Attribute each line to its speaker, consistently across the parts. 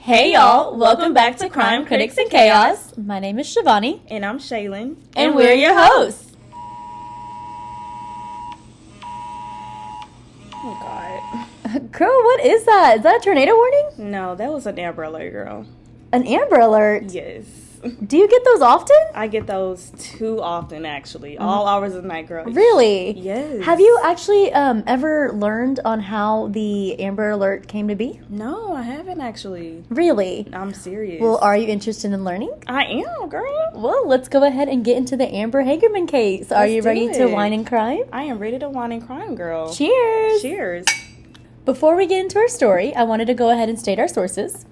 Speaker 1: Hey y'all, welcome back to Crime Critics and Chaos.
Speaker 2: My name is Shivani.
Speaker 1: And I'm Shaylin.
Speaker 2: And we're your hosts.
Speaker 1: Oh God.
Speaker 2: Girl, what is that? Is that a tornado warning?
Speaker 1: No, that was an Amber Alert, girl.
Speaker 2: An Amber Alert?
Speaker 1: Yes.
Speaker 2: Do you get those often?
Speaker 1: I get those too often, actually. All hours of the night, girl.
Speaker 2: Really?
Speaker 1: Yes.
Speaker 2: Have you actually ever learned on how the Amber Alert came to be?
Speaker 1: No, I haven't actually.
Speaker 2: Really?
Speaker 1: I'm serious.
Speaker 2: Well, are you interested in learning?
Speaker 1: I am, girl.
Speaker 2: Well, let's go ahead and get into the Amber Hagerman case. Are you ready to wine and crime?
Speaker 1: I am ready to wine and crime, girl.
Speaker 2: Cheers.
Speaker 1: Cheers.
Speaker 2: Before we get into our story, I wanted to go ahead and state our sources.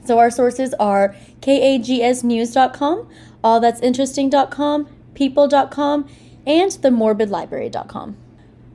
Speaker 2: So our sources are kagsnews.com, allthat'sinteresting.com, people.com, and themorbidlibrary.com.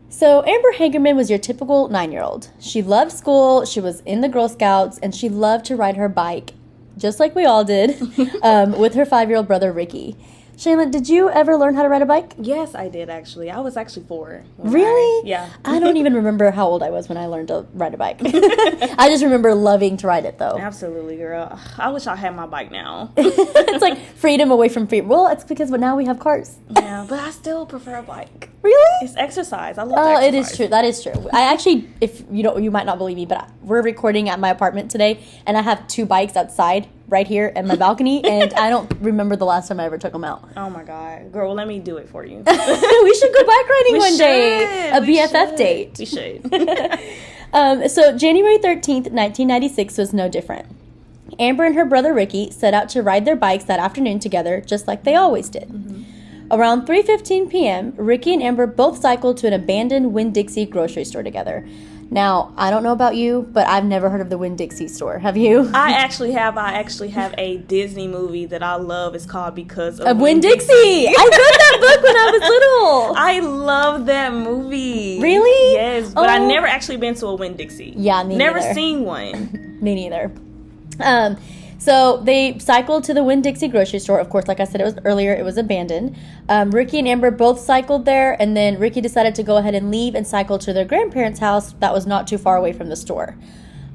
Speaker 2: So Amber Hagerman was your typical 9-year-old. She loved school, she was in the Girl Scouts, and she loved to ride her bike, just like we all did, with her 5-year-old brother Ricky. Shaylin, did you ever learn how to ride a bike?
Speaker 1: Yes, I did, actually. I was actually 4.
Speaker 2: Really?
Speaker 1: Yeah.
Speaker 2: I don't even remember how old I was when I learned to ride a bike. I just remember loving to ride it, though.
Speaker 1: Absolutely, girl. I wish I had my bike now.
Speaker 2: It's like freedom away from freedom. Well, it's because now we have cars.
Speaker 1: Yeah, but I still prefer a bike.
Speaker 2: Really?
Speaker 1: It's exercise. I love exercise.
Speaker 2: It is true. That is true. I actually, if you might not believe me, but we're recording at my apartment today, and I have 2 bikes outside right here at my balcony, and I don't remember the last time I ever took them out.
Speaker 1: Oh my God. Girl, let me do it for you.
Speaker 2: We should go bike riding one day. A BFF date.
Speaker 1: We should.
Speaker 2: So January 13th, 1996 was no different. Amber and her brother Ricky set out to ride their bikes that afternoon together, just like they always did. Mm-hmm. Around 3:15 p.m., Ricky and Amber both cycled to an abandoned Winn-Dixie grocery store together. Now, I don't know about you, but I've never heard of the Winn-Dixie store. Have you?
Speaker 1: I actually have a Disney movie that I love. It's called Because of
Speaker 2: Winn-Dixie. I read that book when I was little.
Speaker 1: I love that movie.
Speaker 2: Really?
Speaker 1: Yes, but I've never actually been to a Winn-Dixie.
Speaker 2: Yeah, me neither.
Speaker 1: Never seen one.
Speaker 2: Me neither. So they cycled to the Winn-Dixie grocery store. Of course, like I said, it was abandoned. Ricky and Amber both cycled there, and then Ricky decided to go ahead and leave and cycle to their grandparents' house that was not too far away from the store.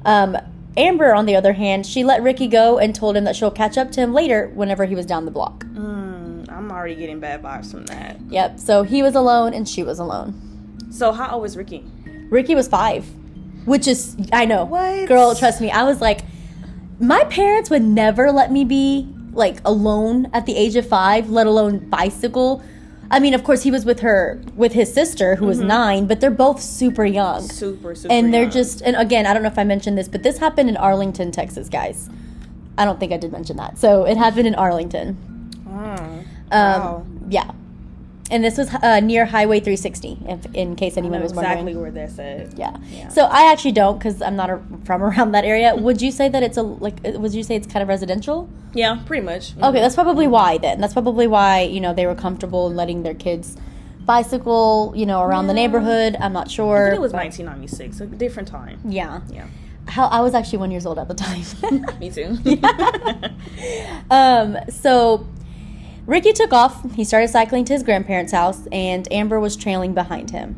Speaker 2: Amber, on the other hand, she let Ricky go and told him that she'll catch up to him later whenever he was down the block.
Speaker 1: I'm already getting bad vibes from that.
Speaker 2: Yep, so he was alone and she was alone.
Speaker 1: So how old was Ricky?
Speaker 2: Ricky was 5, which is, I know.
Speaker 1: What?
Speaker 2: Girl, trust me, I was like, my parents would never let me be, like, alone at the age of 5, let alone bicycle. I mean, of course, he was with his sister, who was 9, but they're both super young.
Speaker 1: Super
Speaker 2: and they're
Speaker 1: young.
Speaker 2: just, and again, I don't know if I mentioned this, but this happened in Arlington, Texas, guys. I don't think I did mention that. So, it happened in Arlington.
Speaker 1: Oh, wow.
Speaker 2: Yeah. And this was near Highway 360, in case anyone was wondering.
Speaker 1: Exactly where that's at.
Speaker 2: Yeah. So I actually don't, because I'm not from around that area. Would you say that would you say it's kind of residential?
Speaker 1: Yeah, pretty much. Mm-hmm.
Speaker 2: Okay, that's probably why then. That's probably why, they were comfortable in letting their kids bicycle, around the neighborhood. I'm not sure.
Speaker 1: I think it was 1996, a different time.
Speaker 2: Yeah.
Speaker 1: Yeah.
Speaker 2: I was actually 1 year old at the time.
Speaker 1: Me too.
Speaker 2: So Ricky took off. He started cycling to his grandparents' house, and Amber was trailing behind him.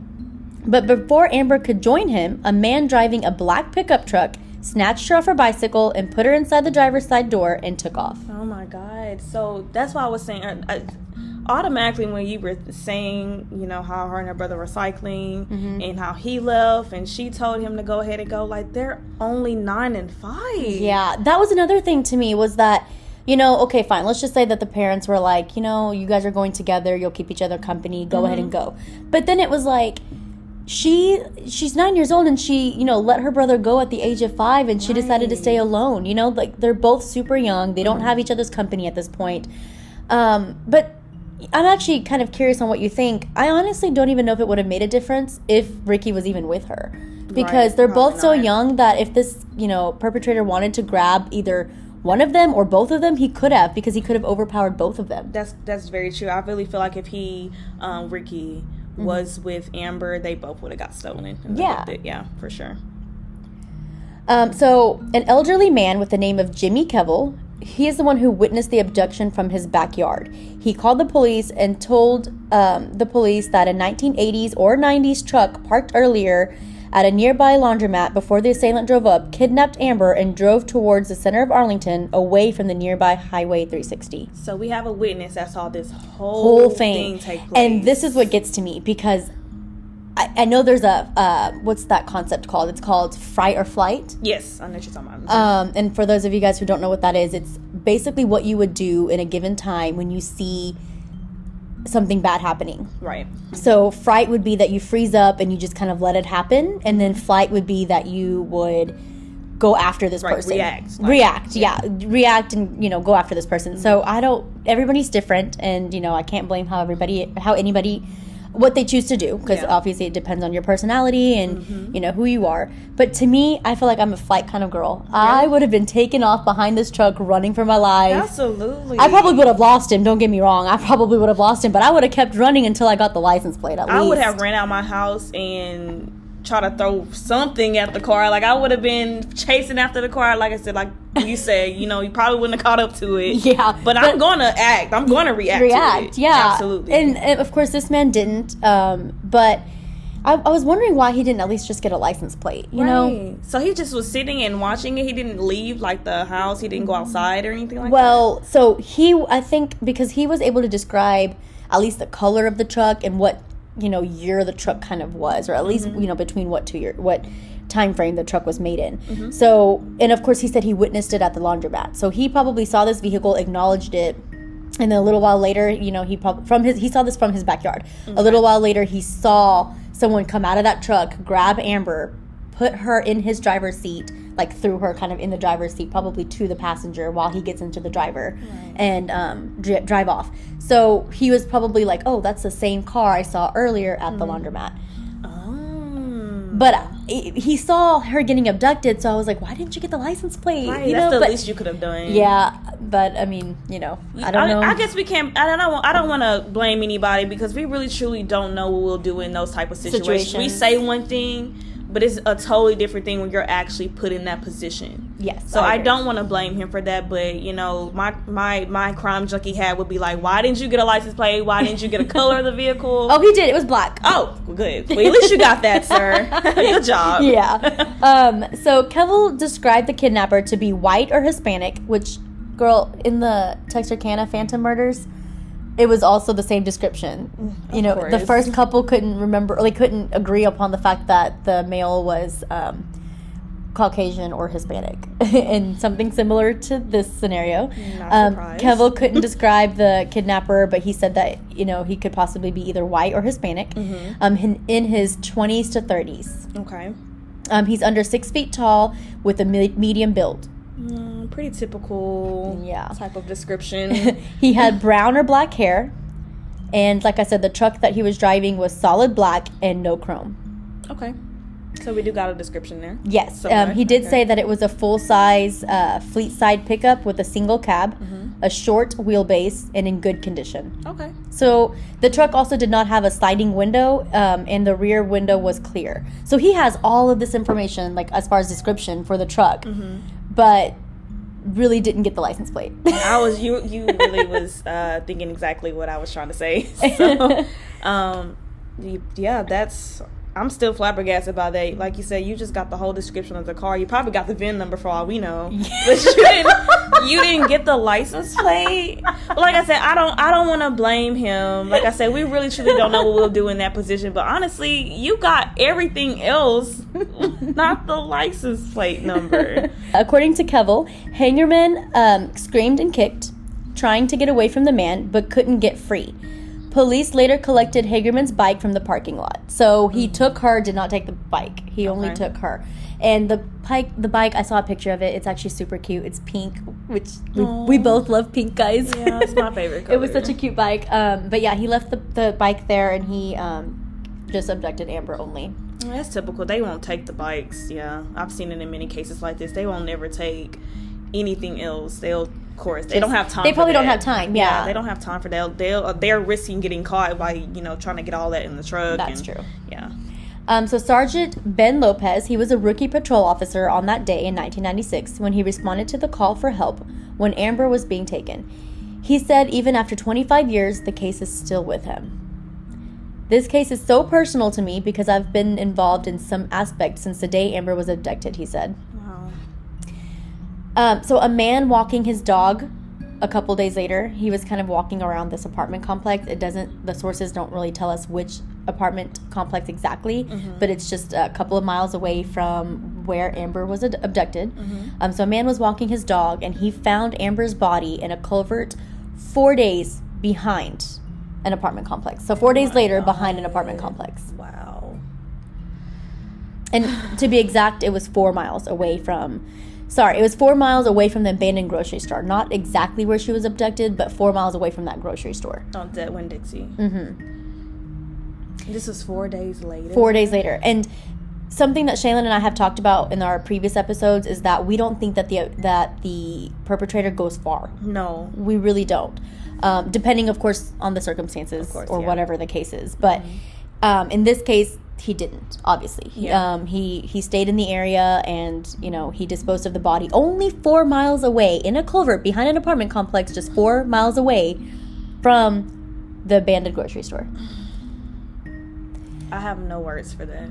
Speaker 2: But before Amber could join him, a man driving a black pickup truck snatched her off her bicycle and put her inside the driver's side door and took off.
Speaker 1: Oh my God. So that's why I was saying, automatically when you were saying, how her and her brother were cycling and how he left and she told him to go ahead and go, like, they're only 9 and 5.
Speaker 2: Yeah, that was another thing to me was that, okay, fine. Let's just say that the parents were like, you guys are going together. You'll keep each other company. Go ahead and go. But then it was like, she's 9 years old and she, let her brother go at the age of 5 and she decided to stay alone. Like, they're both super young. They don't have each other's company at this point. But I'm actually kind of curious on what you think. I honestly don't even know if it would have made a difference if Ricky was even with her. Because they're both so young that if this, perpetrator wanted to grab either one of them or both of them, he could have, because he could have overpowered both of them.
Speaker 1: That's very true. I really feel like if Ricky was with Amber, they both would have got stolen. Yeah, for sure.
Speaker 2: So an elderly man with the name of Jimmy Kevill, he is the one who witnessed the abduction from his backyard. He called the police and told the police that a 1980s or 90s truck parked earlier at a nearby laundromat before the assailant drove up, kidnapped Amber, and drove towards the center of Arlington away from the nearby Highway 360.
Speaker 1: So we have a witness that saw this whole thing take place.
Speaker 2: And this is what gets to me, because I know there's a, what's that concept called? It's called fright or flight.
Speaker 1: Yes, I know what you're talking about.
Speaker 2: And for those of you guys who don't know what that is, it's basically what you would do in a given time when you see something bad happening.
Speaker 1: Right.
Speaker 2: So fright would be that you freeze up and you just kind of let it happen. And then flight would be that you would go after this person. React and, go after this person. Mm-hmm. So everybody's different. And, I can't blame how anybody, what they choose to do, because obviously it depends on your personality and who you are. But to me, I feel like I'm a flight kind of girl. Yeah. I would have been taken off behind this truck running for my life.
Speaker 1: Absolutely.
Speaker 2: I probably would have lost him, don't get me wrong. I probably would have lost him, but I would have kept running until I got the license plate at least.
Speaker 1: I would have ran out my house and try to throw something at the car. Like, I would have been chasing after the car. Like I said, like you said, you probably wouldn't have caught up to it.
Speaker 2: Yeah.
Speaker 1: But I'm going to act. I'm going to react to it.
Speaker 2: Yeah.
Speaker 1: Absolutely.
Speaker 2: And of course, this man didn't. But I was wondering why he didn't at least just get a license plate, you know?
Speaker 1: So he just was sitting and watching it. He didn't leave, like, the house. He didn't go outside or anything like that?
Speaker 2: Well, so I think because he was able to describe at least the color of the truck and what year the truck kind of was, or at least between what time frame the truck was made in. So, and of course he said he witnessed it at the laundromat, so he probably saw this vehicle, acknowledged it, and then a little while later he saw this from his backyard. A little while later he saw someone come out of that truck, grab Amber, put her in his driver's seat, like threw her kind of in the driver's seat, probably to the passenger while he gets into the driver, and drive off. So he was probably like, oh, that's the same car I saw earlier at the laundromat. Oh. But he saw her getting abducted, so I was like, why didn't you get the license plate?
Speaker 1: Right, that's the least you could have done.
Speaker 2: Yeah, but I mean, I don't know.
Speaker 1: I guess we can't. I don't want to blame anybody, because we really truly don't know what we'll do in those type of situations. We say one thing, but it's a totally different thing when you're actually put in that position.
Speaker 2: Yes.
Speaker 1: So I don't want to blame him for that, but my crime junkie hat would be like, why didn't you get a license plate? Why didn't you get a color of the vehicle?
Speaker 2: Oh, he did. It was black.
Speaker 1: Oh, good. Well, at least you got that, sir. Good job.
Speaker 2: Yeah. So Kevel described the kidnapper to be white or Hispanic, which, girl, in the Texarkana Phantom murders, it was also the same description. The first couple couldn't agree upon the fact that the male was Caucasian or Hispanic, and something similar to this scenario.
Speaker 1: Not surprised.
Speaker 2: Kevel couldn't describe the kidnapper, but he said that he could possibly be either white or Hispanic. In his 20s to 30s.
Speaker 1: Okay.
Speaker 2: He's under 6 feet tall with a medium build.
Speaker 1: Pretty typical type of description.
Speaker 2: He had brown or black hair, and like I said, the truck that he was driving was solid black and no chrome.
Speaker 1: Okay. So we do got a description there.
Speaker 2: Yes. He did say that it was a full-size fleet side pickup with a single cab, a short wheelbase, and in good condition.
Speaker 1: Okay.
Speaker 2: So the truck also did not have a sliding window, and the rear window was clear. So he has all of this information, like as far as description for the truck, but really didn't get the license plate.
Speaker 1: You really was thinking exactly what I was trying to say. So, I'm still flabbergasted about that. Like you said, you just got the whole description of the car. You probably got the VIN number for all we know, but you didn't get the license plate. Like I said, I don't want to blame him. Like I said, we really truly don't know what we'll do in that position. But honestly, you got everything else, not the license plate number.
Speaker 2: According to Kevel, Hagerman screamed and kicked, trying to get away from the man, but couldn't get free. Police later collected Hagerman's bike from the parking lot. So he took her, did not take the bike. He only took her. And the bike, I saw a picture of it. It's actually super cute. It's pink, which we both love pink, guys.
Speaker 1: Yeah, it's my favorite color.
Speaker 2: It was such a cute bike. But yeah, he left the bike there, and he just abducted Amber only.
Speaker 1: That's typical. They won't take the bikes. Yeah, I've seen it in many cases like this. They won't never take anything else. Of course, they don't have time.
Speaker 2: They probably don't have time. Yeah,
Speaker 1: they don't have time for that. They're risking getting caught by trying to get all that in the truck.
Speaker 2: That's true.
Speaker 1: Yeah.
Speaker 2: So Sgt Ben Lopez, he was a rookie patrol officer on that day in 1996 when he responded to the call for help when Amber was being taken. He said even after 25 years, the case is still with him. This case is so personal to me because I've been involved in some aspect since the day Amber was abducted, he said.
Speaker 1: Wow.
Speaker 2: So a man walking his dog a couple days later, he was kind of walking around this apartment complex. The sources don't really tell us which apartment complex exactly, but it's just a couple of miles away from where Amber was abducted. So a man was walking his dog, and he found Amber's body in a culvert 4 days behind an apartment complex. So 4 days later, behind an apartment complex.
Speaker 1: Wow.
Speaker 2: And to be exact, it was 4 miles away from... Sorry, it was 4 miles away from the abandoned grocery store. Not exactly where she was abducted, but 4 miles away from that grocery store.
Speaker 1: On that Winn-Dixie. This was 4 days later.
Speaker 2: 4 days later. And something that Shaylin and I have talked about in our previous episodes is that we don't think that the perpetrator goes far.
Speaker 1: No. We
Speaker 2: really don't. Depending, of course, on the circumstances whatever the case is. But in this case, he didn't, obviously.
Speaker 1: Yeah.
Speaker 2: He stayed in the area, and, he disposed of the body only 4 miles away in a culvert behind an apartment complex, just 4 miles away from the abandoned grocery store.
Speaker 1: I have no words for that.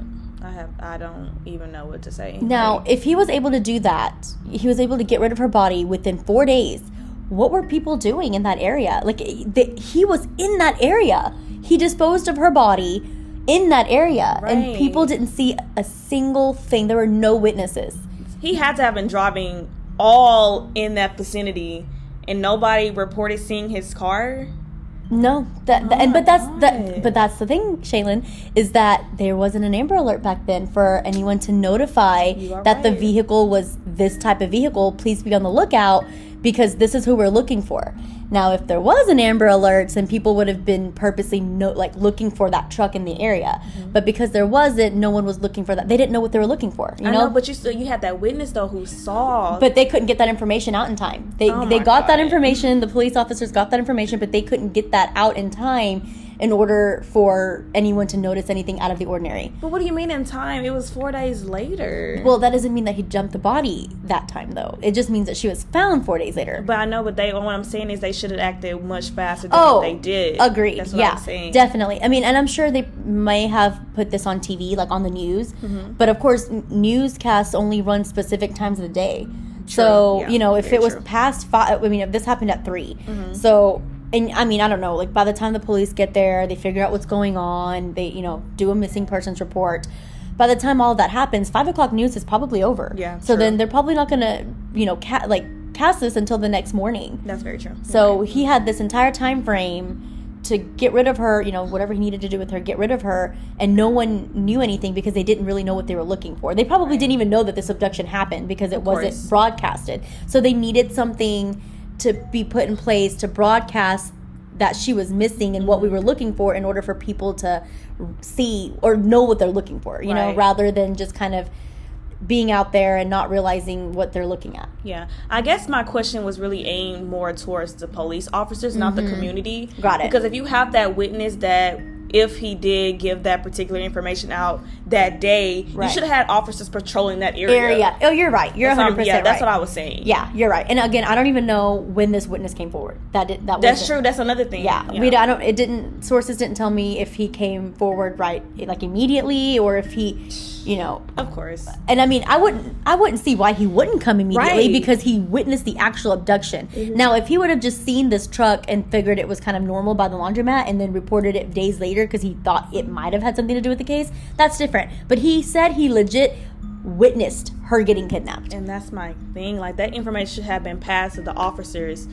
Speaker 1: I don't even know what to say.
Speaker 2: Now, if he was able to do that, he was able to get rid of her body within 4 days, what were people doing in that area? Like, he was in that area. He disposed of her body in that area, and people didn't see a single thing. There were no witnesses.
Speaker 1: He had to have been driving all in that vicinity, and nobody reported seeing his car.
Speaker 2: No, but that's the thing, Shaylin, is that there wasn't an Amber Alert back then for anyone to notify that the vehicle was this type of vehicle. Please be on the lookout, because this is who we're looking for. Now, if there was an Amber Alert, then people would have been purposely looking for that truck in the area. But because there wasn't, no one was looking for that. They didn't know what they were looking for. You know,
Speaker 1: but you had that witness though who saw.
Speaker 2: But they couldn't get that information out in time. They got that information. The police officers got that information, but they couldn't get that out in time in order for anyone to notice anything out of the ordinary.
Speaker 1: But what do you mean in time? It was 4 days later.
Speaker 2: Well, that doesn't mean that he jumped the body that time, though. It just means that she was found 4 days later.
Speaker 1: But I know, what I'm saying is they should have acted much faster than what they did.
Speaker 2: Agreed.
Speaker 1: That's what I'm saying.
Speaker 2: Definitely. I mean, and I'm sure they may have put this on TV, like on the news. But of course, newscasts only run specific times of the day. True. So, if it was past 5, if this happened at 3. So... And, I mean, I don't know, like, by the time the police get there, they figure out what's going on, they, do a missing persons report. By the time all of that happens, 5 o'clock news is probably over.
Speaker 1: Yeah,
Speaker 2: so then they're probably not going to, cast this until the next morning.
Speaker 1: That's very true.
Speaker 2: So he had this entire time frame to get rid of her, whatever he needed to do with her, get rid of her, and no one knew anything because they didn't really know what they were looking for. They probably didn't even know that this abduction happened because it wasn't broadcasted. So they needed something to be put in place to broadcast that she was missing and what we were looking for in order for people to see or know what they're looking for, you know, rather than just kind of being out there and not realizing what they're looking at.
Speaker 1: Yeah. I guess my question was really aimed more towards the police officers, not the community.
Speaker 2: Got it.
Speaker 1: Because if you have that witness that if he did give that particular information out that day, you should have had officers patrolling that area.
Speaker 2: Oh, you're right. You're 100% right.
Speaker 1: Yeah, that's what I was saying.
Speaker 2: Yeah, you're right. And again, I don't even know when this witness came forward. That's
Speaker 1: true. That's another thing.
Speaker 2: Yeah. Sources didn't tell me if he came forward immediately or if he,
Speaker 1: Of course.
Speaker 2: And I mean, I wouldn't see why he wouldn't come immediately because he witnessed the actual abduction. Now, if he would have just seen this truck and figured it was kind of normal by the laundromat and then reported it days later because he thought it might have had something to do with the case, that's different. But he said he legit witnessed her getting kidnapped.
Speaker 1: And that's my thing. Like, that information should have been passed to the officers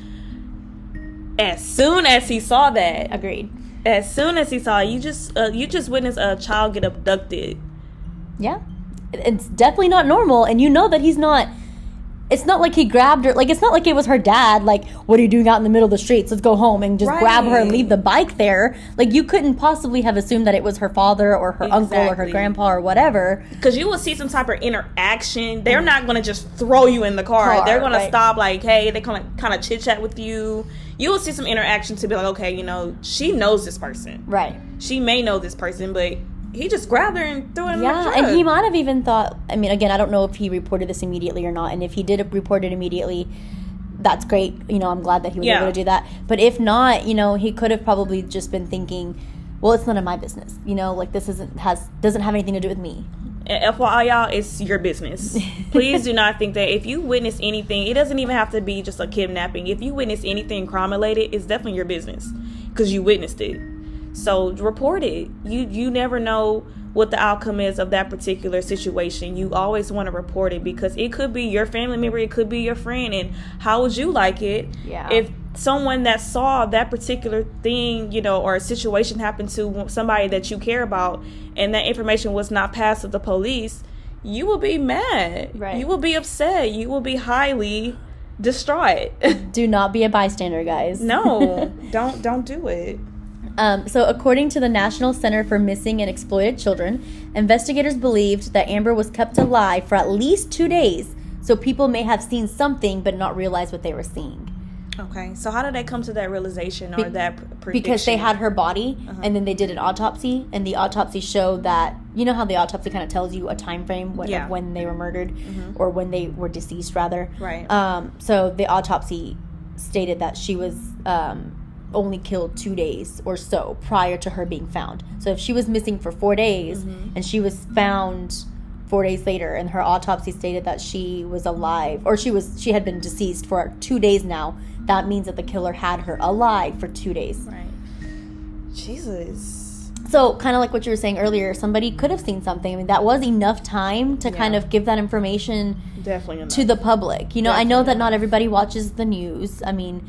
Speaker 1: as soon as he saw that.
Speaker 2: Agreed.
Speaker 1: As soon as he saw it. You just witnessed a child get abducted.
Speaker 2: Yeah. It's definitely not normal, and you know that he's not. It's not like he grabbed her. Like, it's not like it was her dad. Like, what are you doing out in the middle of the streets? Let's go home and just grab her and leave the bike there. Like, you couldn't possibly have assumed that it was her father or her uncle or her grandpa or whatever.
Speaker 1: Because you will see some type of interaction. They're not going to just throw you in the car. They're going to stop, like, hey, they kind of chit-chat with you. You will see some interaction to be like, okay, she knows this person.
Speaker 2: Right.
Speaker 1: She may know this person, but he just grabbed her and threw her in the truck.
Speaker 2: And he might have even thought, I mean, again, I don't know if he reported this immediately or not, and if he did report it immediately, that's great. I'm glad that he was able to do that. But if not, he could have probably just been thinking, well, it's none of my business. You know, like, this doesn't have anything to do with me.
Speaker 1: FYI, y'all, it's your business. Please do not think that if you witness anything, it doesn't even have to be just a kidnapping. If you witness anything crime related, it's definitely your business because you witnessed it. So report it. You never know what the outcome is of that particular situation. You always want to report it because it could be your family member, it could be your friend, and how would you like it if someone that saw that particular thing, you know, or a situation happened to somebody that you care about, and that information was not passed to the police? You will be mad.
Speaker 2: Right.
Speaker 1: You will be upset. You will be highly distraught.
Speaker 2: Do not be a bystander, guys.
Speaker 1: No, don't do it.
Speaker 2: So according to the National Center for Missing and Exploited Children, investigators believed that Amber was kept alive for at least 2 days, so people may have seen something but not realize what they were seeing.
Speaker 1: Okay, so how did they come to that realization or that prediction?
Speaker 2: Because they had her body, and then they did an autopsy, and the autopsy showed that, you know how the autopsy kind of tells you a time frame of when they were murdered, or when they were deceased, rather.
Speaker 1: Right.
Speaker 2: So the autopsy stated that she was only killed 2 days or so prior to her being found. So if she was missing for 4 days, and she was found 4 days later, and her autopsy stated that she was alive, or she had been deceased for 2 days now, that means that the killer had her alive for 2 days.
Speaker 1: Right. Jesus.
Speaker 2: So kind of like what you were saying earlier, somebody could have seen something. I mean, that was enough time to kind of give that information to the public. You know, I know that not everybody watches the news. I mean,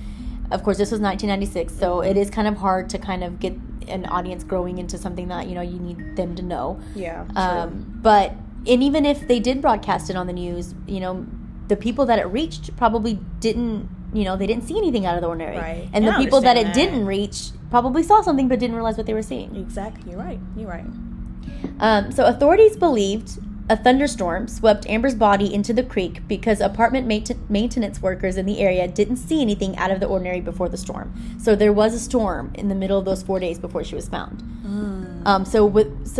Speaker 2: of course, this was 1996, so it is kind of hard to kind of get an audience growing into something that, you know, you need them to know.
Speaker 1: Yeah.
Speaker 2: But, and even if they did broadcast it on the news, you know, the people that it reached probably didn't, you know, they didn't see anything out of the ordinary.
Speaker 1: Right.
Speaker 2: And the people that it didn't reach probably saw something but didn't realize what they were seeing.
Speaker 1: Exactly. You're right.
Speaker 2: So authorities believed a thunderstorm swept Amber's body into the creek because apartment maintenance workers in the area didn't see anything out of the ordinary before the storm. So there was a storm in the middle of those 4 days before she was found. So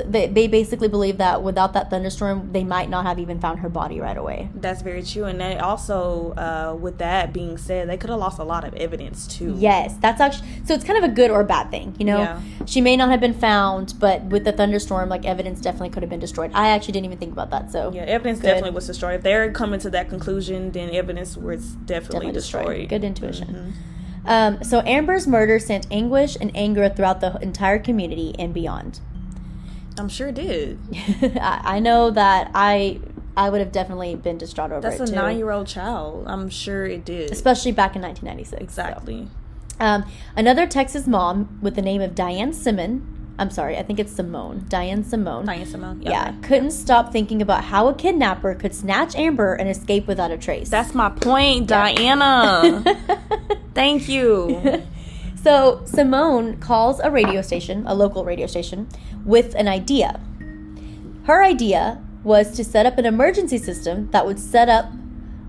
Speaker 2: they basically believe that without that thunderstorm, they might not have even found her body right away.
Speaker 1: That's very true. And they also, with that being said, they could have lost a lot of evidence too.
Speaker 2: Yes, that's actually, so it's kind of a good or bad thing, you know?
Speaker 1: Yeah.
Speaker 2: She may not have been found, but with the thunderstorm, like, evidence definitely could have been destroyed. I actually didn't even think about that, so.
Speaker 1: Yeah, evidence definitely was destroyed. If they're coming to that conclusion, then evidence was definitely destroyed.
Speaker 2: Good intuition. So Amber's murder sent anguish and anger throughout the entire community and beyond.
Speaker 1: I'm sure it did.
Speaker 2: I know that I would have definitely been distraught over it, too.
Speaker 1: That's a 9-year-old child. I'm sure it did.
Speaker 2: Especially back in 1996.
Speaker 1: Exactly.
Speaker 2: So. Another Texas mom with the name of Diane Simone, I'm sorry, I think it's Simone. Diane Simone. Yeah, couldn't stop thinking about how a kidnapper could snatch Amber and escape without a trace.
Speaker 1: That's my point, Diana. Thank you.
Speaker 2: So Simone calls a local radio station, with an idea. Her idea was to set up an emergency system that would set up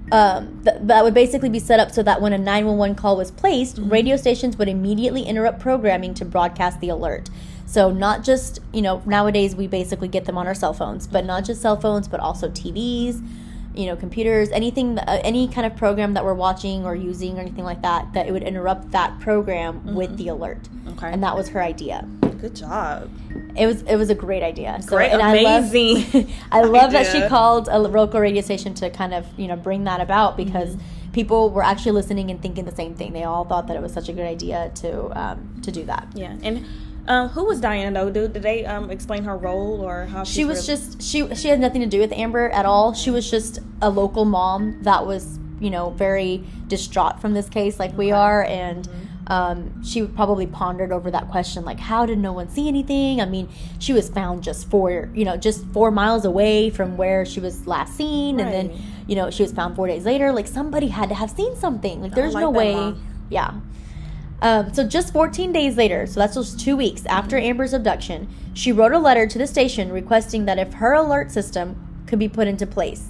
Speaker 2: that would basically be set up so that when a 911 call was placed, radio stations would immediately interrupt programming to broadcast the alert. So not just, you know, nowadays we basically get them on our cell phones, but not just cell phones, but also TVs, you know, computers, anything, any kind of program that we're watching or using or anything like that, that it would interrupt that program with the alert. Okay. And that was her idea.
Speaker 1: Good job.
Speaker 2: It was a great idea. So,
Speaker 1: great, amazing.
Speaker 2: I love that she called a local radio station to kind of, you know, bring that about, because people were actually listening and thinking the same thing. They all thought that it was such a good idea to do that.
Speaker 1: Yeah. And who was Diane, though? Did they explain her role or how
Speaker 2: she was just she had nothing to do with Amber at all. She was just a local mom that was, you know, very distraught from this case, like we are, and she probably pondered over that question, like, how did no one see anything? I mean, she was found just 4 miles away from where she was last seen, and then, you know, she was found 4 days later. Like, somebody had to have seen something. Like, there's no way. Mom. Yeah. So just 14 days later, so that's just 2 weeks after Amber's abduction, she wrote a letter to the station requesting that if her alert system could be put into place.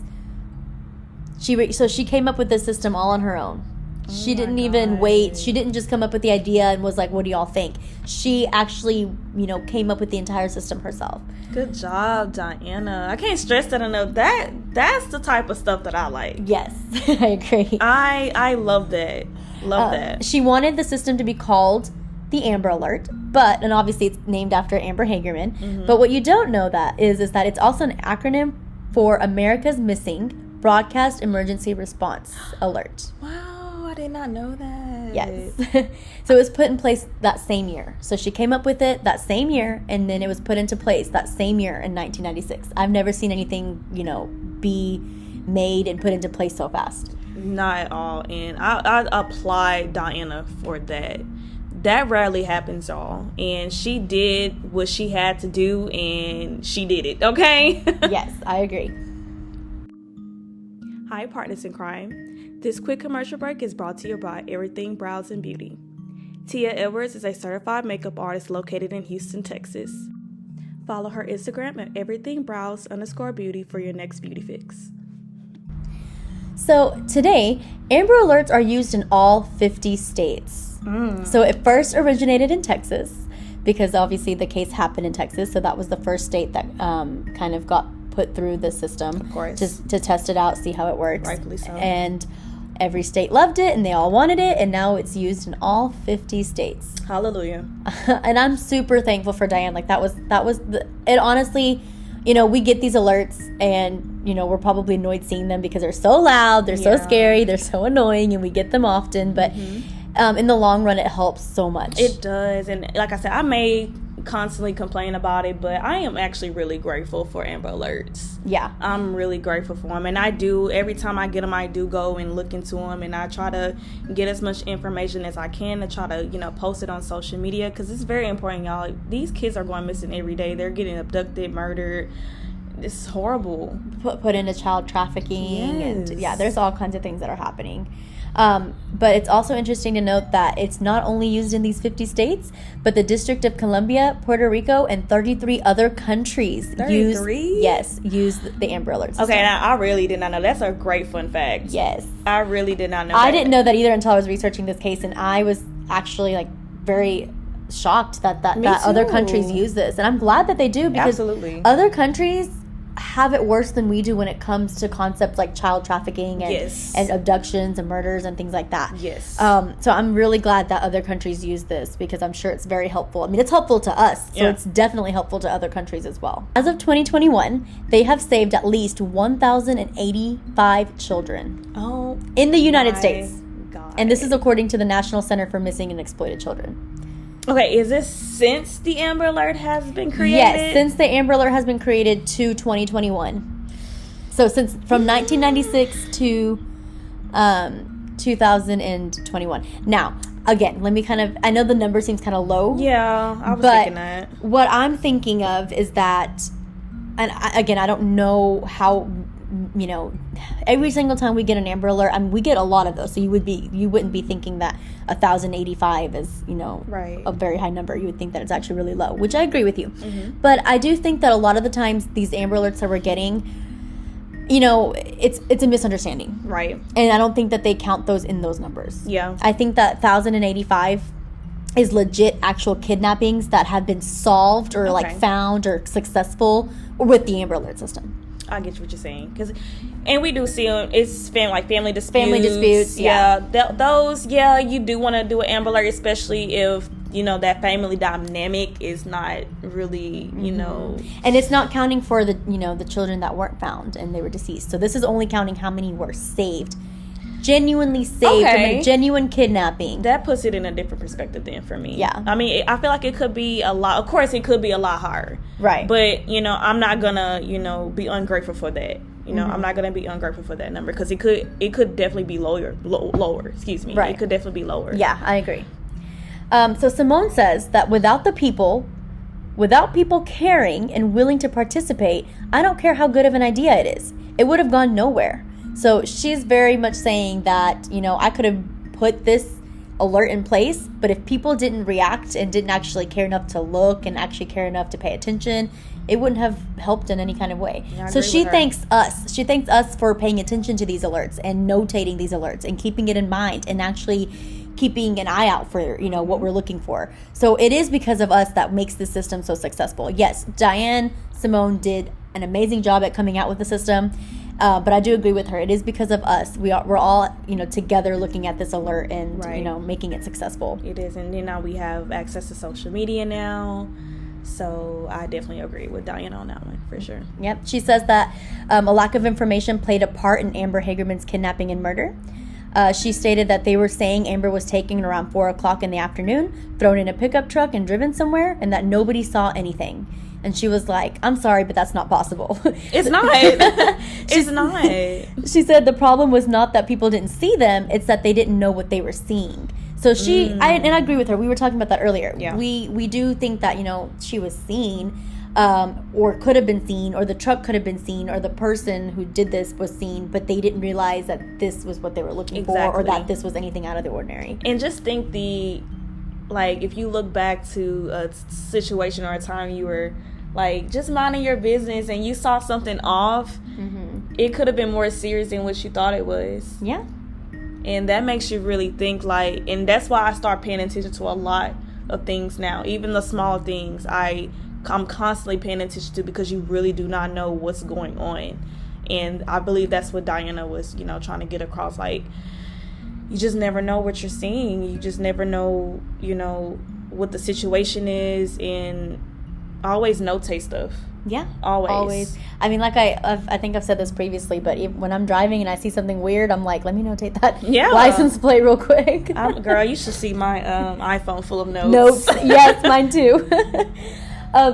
Speaker 2: So she came up with this system all on her own. She didn't even wait. She didn't just come up with the idea and was like, what do y'all think? She actually, you know, came up with the entire system herself.
Speaker 1: Good job, Diana. I can't stress that enough. That's the type of stuff that I like.
Speaker 2: Yes, I agree.
Speaker 1: I love that. Love that.
Speaker 2: She wanted the system to be called the Amber Alert, and obviously it's named after Amber Hagerman. But what you don't know that is that it's also an acronym for America's Missing Broadcast Emergency Response Alert.
Speaker 1: Wow, I did not know that.
Speaker 2: Yes. So it was put in place that same year. So she came up with it that same year, and then it was put into place that same year in 1996. I've never seen anything, be made and put into place so fast.
Speaker 1: Not at all. And I applaud Diana for that. That rarely happens, y'all. And she did what she had to do, and she did it, okay?
Speaker 2: Yes, I agree.
Speaker 1: Hi, partners in crime. This quick commercial break is brought to you by Everything Brows and Beauty. Tia Edwards is a certified makeup artist located in Houston, Texas. Follow her Instagram at everythingbrows_beauty for your next beauty fix.
Speaker 2: So today, Amber Alerts are used in all 50 states. So it first originated in Texas because obviously the case happened in Texas. So that was the first state that kind of got put through the system,
Speaker 1: of course,
Speaker 2: to test it out, see how it works.
Speaker 1: Rightfully so.
Speaker 2: And every state loved it and they all wanted it. And now it's used in all 50 states.
Speaker 1: Hallelujah.
Speaker 2: And I'm super thankful for Diane. Like that was it honestly, we get these alerts and, we're probably annoyed seeing them because they're so loud, they're so scary, they're so annoying, and we get them often. But in the long run, it helps so much.
Speaker 1: It does. And like I said, I may constantly complain about it, but I am actually really grateful for Amber Alerts.
Speaker 2: Yeah.
Speaker 1: I'm really grateful for them. And I do, every time I get them, I do go and look into them. And I try to get as much information as I can to try to, post it on social media. Because it's very important, y'all. These kids are going missing every day. They're getting abducted, murdered. It's horrible.
Speaker 2: Put into child trafficking.
Speaker 1: Yes.
Speaker 2: And there's all kinds of things that are happening. But it's also interesting to note that it's not only used in these 50 states, but the District of Columbia, Puerto Rico, and 33 other countries use the Amber Alert system.
Speaker 1: Okay, now I really did not know. That's a great fun fact.
Speaker 2: Yes.
Speaker 1: I really did not know
Speaker 2: I didn't know that either until I was researching this case, and I was actually very shocked that other countries use this. And I'm glad that they do, because other countries have it worse than we do when it comes to concepts like child trafficking and abductions and murders and things like that.
Speaker 1: Yes.
Speaker 2: So I'm really glad that other countries use this, because I'm sure it's very helpful. I mean, it's helpful to us, so it's definitely helpful to other countries as well. As of 2021, they have saved at least 1,085 children in the United States.
Speaker 1: God.
Speaker 2: And this is according to the National Center for Missing and Exploited Children.
Speaker 1: Okay, is this since the Amber Alert has been created?
Speaker 2: Yes, since the Amber Alert has been created to 2021. So from 1996 to 2021. Now, again, let me I know the number seems kind of low.
Speaker 1: Yeah, I was thinking that.
Speaker 2: What I'm thinking of is that, and I don't know how, every single time we get an Amber Alert, we get a lot of those. So you wouldn't be thinking that 1,085 is, a very high number. You would think that it's actually really low, which I agree with you. Mm-hmm. But I do think that a lot of the times these Amber Alerts that we're getting, it's a misunderstanding.
Speaker 1: Right.
Speaker 2: And I don't think that they count those in those numbers.
Speaker 1: Yeah.
Speaker 2: I think that 1,085 is legit actual kidnappings that have been solved or found or successful with the Amber Alert system.
Speaker 1: I get what you're saying, and we do see them. It's family disputes.
Speaker 2: Family disputes, yeah.
Speaker 1: Those, you do want to do an Amber Alert, especially if that family dynamic is not really,
Speaker 2: And it's not counting for the children that weren't found and they were deceased. So this is only counting how many were saved. Genuinely saved from a genuine kidnapping.
Speaker 1: That puts it in a different perspective then for me.
Speaker 2: Yeah.
Speaker 1: I mean, I feel like it could be a lot. Of course, it could be a lot higher.
Speaker 2: Right.
Speaker 1: But, I'm not going to, be ungrateful for that. I'm not going to be ungrateful for that number, because it could definitely be lower. Excuse me.
Speaker 2: Right.
Speaker 1: It could definitely be lower.
Speaker 2: Yeah, I agree. So Simone says that without people caring and willing to participate, I don't care how good of an idea it is. It would have gone nowhere. So she's very much saying that, I could have put this alert in place, but if people didn't react and didn't actually care enough to look and actually care enough to pay attention, it wouldn't have helped in any kind of way. Yeah, so she thanks us. She thanks us for paying attention to these alerts and notating these alerts and keeping it in mind and actually keeping an eye out for, what we're looking for. So it is because of us that makes this system so successful. Yes, Diane Simone did an amazing job at coming out with the system. But I do agree with her. It is because of us. We're all, together looking at this alert and, making it successful.
Speaker 1: It is. And then now we have access to social media now. So I definitely agree with Diane on that one, for sure.
Speaker 2: Yep. She says that a lack of information played a part in Amber Hagerman's kidnapping and murder. She stated that they were saying Amber was taken around 4 o'clock in the afternoon, thrown in a pickup truck and driven somewhere, and that nobody saw anything. And she was like, I'm sorry, but that's not possible.
Speaker 1: It's not. It's not.
Speaker 2: She said the problem was not that people didn't see them, it's that they didn't know what they were seeing. So and I agree with her. We were talking about that earlier.
Speaker 1: Yeah.
Speaker 2: We do think that, she was seen, or could have been seen, or the truck could have been seen, or the person who did this was seen, but they didn't realize that this was what they were looking for, or that this was anything out of the ordinary.
Speaker 1: And just think if you look back to a situation or a time you were, just minding your business and you saw something off, it could have been more serious than what you thought it was.
Speaker 2: Yeah.
Speaker 1: And that makes you really think, and that's why I start paying attention to a lot of things now. Even the small things I'm constantly paying attention to, because you really do not know what's going on. And I believe that's what Diana was, trying to get across. You just never know what you're seeing. You just never know, what the situation is. And always notate stuff.
Speaker 2: Yeah.
Speaker 1: Always.
Speaker 2: I mean, I think I've said this previously, but when I'm driving and I see something weird, I'm like, let me notate that license plate real quick.
Speaker 1: Girl, you should see my iPhone full of notes.
Speaker 2: Notes. Yes, mine too.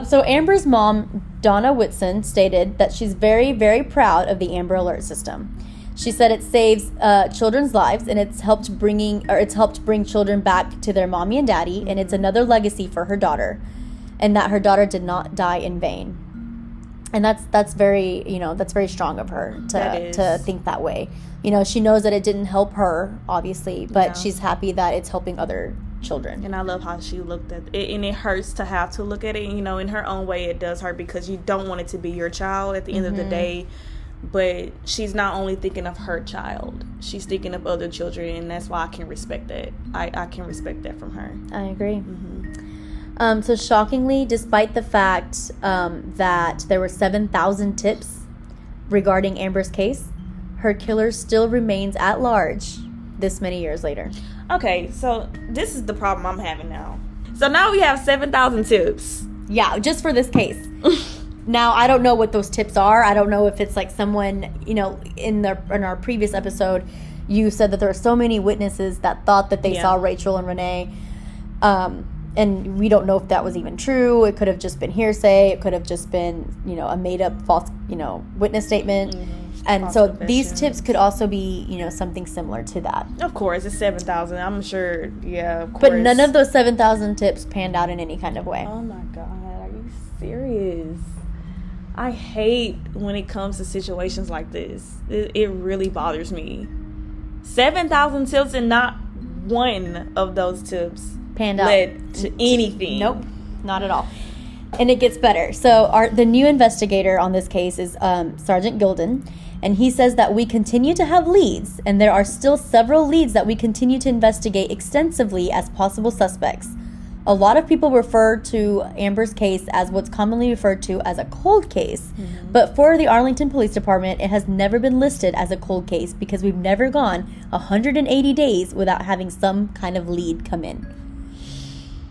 Speaker 2: So Amber's mom, Donna Whitson, stated that she's very, very proud of the Amber Alert system. She said it saves children's lives, and it's helped bring children back to their mommy and daddy, and it's another legacy for her daughter, and that her daughter did not die in vain. And that's very, that's very strong of her to think that way. She knows that it didn't help her, obviously, but she's happy that it's helping other children.
Speaker 1: And I love how she looked at it, and it hurts to have to look at it. In her own way, it does hurt, because you don't want it to be your child at the end of the day. But she's not only thinking of her child, she's thinking of other children, and that's why I can respect that. I can respect that from her.
Speaker 2: I agree. So shockingly, despite the fact that there were 7,000 tips regarding Amber's case, her killer still remains at large this many years later.
Speaker 1: Okay, so this is the problem I'm having now. So now we have 7,000 tips.
Speaker 2: Yeah, just for this case. Now, I don't know what those tips are. I don't know if it's someone, in our previous episode, you said that there were so many witnesses that thought that they saw Rachel and Renee. And we don't know if that was even true. It could have just been hearsay. It could have just been, a made-up false, witness statement. And so these tips could also be, something similar to that.
Speaker 1: Of course, it's 7,000. I'm sure, of course.
Speaker 2: But none of those 7,000 tips panned out in any kind of way.
Speaker 1: Oh, my God. Are you serious? I hate when it comes to situations like this. It really bothers me. 7,000 tips, and not one of those tips
Speaker 2: panned out
Speaker 1: led to anything.
Speaker 2: Nope, not at all. And it gets better. So the new investigator on this case is Sgt Gildan, and he says that we continue to have leads, and there are still several leads that we continue to investigate extensively as possible suspects. A lot of people refer to Amber's case as what's commonly referred to as a cold case. But for the Arlington Police Department, it has never been listed as a cold case, because we've never gone 180 days without having some kind of lead come in.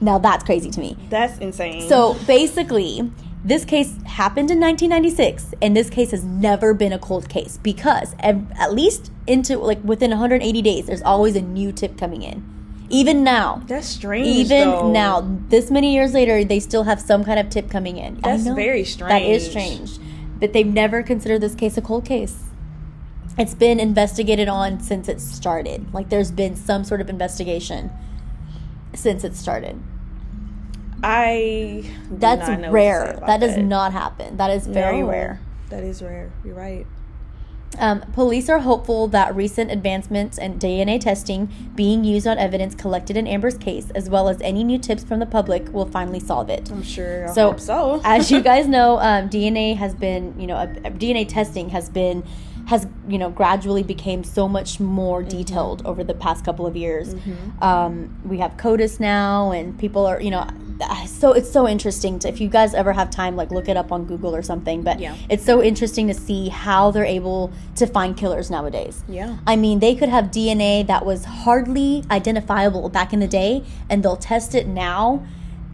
Speaker 2: Now, that's crazy to me.
Speaker 1: That's insane.
Speaker 2: So, basically, this case happened in 1996, and this case has never been a cold case, because at least within 180 days, there's always a new tip coming in. Even now.
Speaker 1: That's strange, though.
Speaker 2: Now, this many years later, they still have some kind of tip coming in.
Speaker 1: That's very strange.
Speaker 2: That is strange. But they've never considered this case a cold case. It's been investigated on since it started. There's been some sort of investigation since it started. That's rare. That does not happen. That is very rare.
Speaker 1: That is rare. You're right.
Speaker 2: Police are hopeful that recent advancements in DNA testing being used on evidence collected in Amber's case, as well as any new tips from the public, will finally solve it.
Speaker 1: I'm sure. I hope so.
Speaker 2: As you guys know, DNA has been, DNA testing has gradually became so much more detailed over the past couple of years. We have CODIS now, and people are, so it's so interesting to, if you guys ever have time, like look it up on Google or something, but it's so interesting to see how they're able to find killers nowadays. I mean, they could have DNA that was hardly identifiable back in the day, and they'll test it now,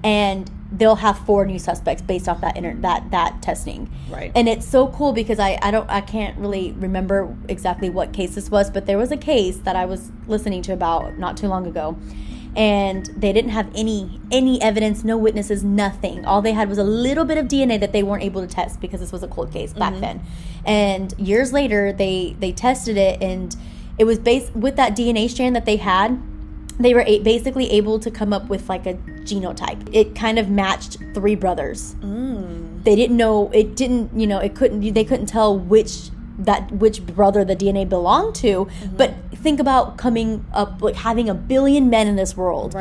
Speaker 2: and they'll have 4 new suspects based off that testing. And it's so cool because I can't really remember exactly what case this was, but there was a case that I was listening to about not too long ago, and they didn't have any evidence, no witnesses, nothing. All they had was a little bit of DNA that they weren't able to test because this was a cold case back then. And years later, they tested it, and it was based with that DNA strand that they had. They were basically able to come up with like a genotype. It kind of matched 3 brothers. They didn't know. It didn't. It couldn't. They couldn't tell which brother the DNA belonged to. But think about coming up, like having a billion men in this world,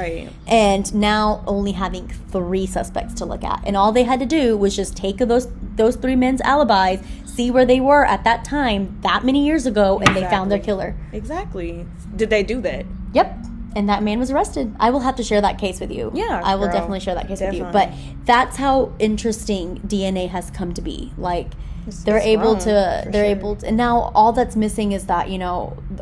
Speaker 2: and now only having 3 suspects to look at, and all they had to do was just take those 3 men's alibis, see where they were at that time, that many years ago, and they found their killer.
Speaker 1: Did they do that?
Speaker 2: Yep. And that man was arrested. I will have to share that case with you. I will definitely share that case with you. But that's how interesting DNA has come to be. Like, they're able to, and now all that's missing is that,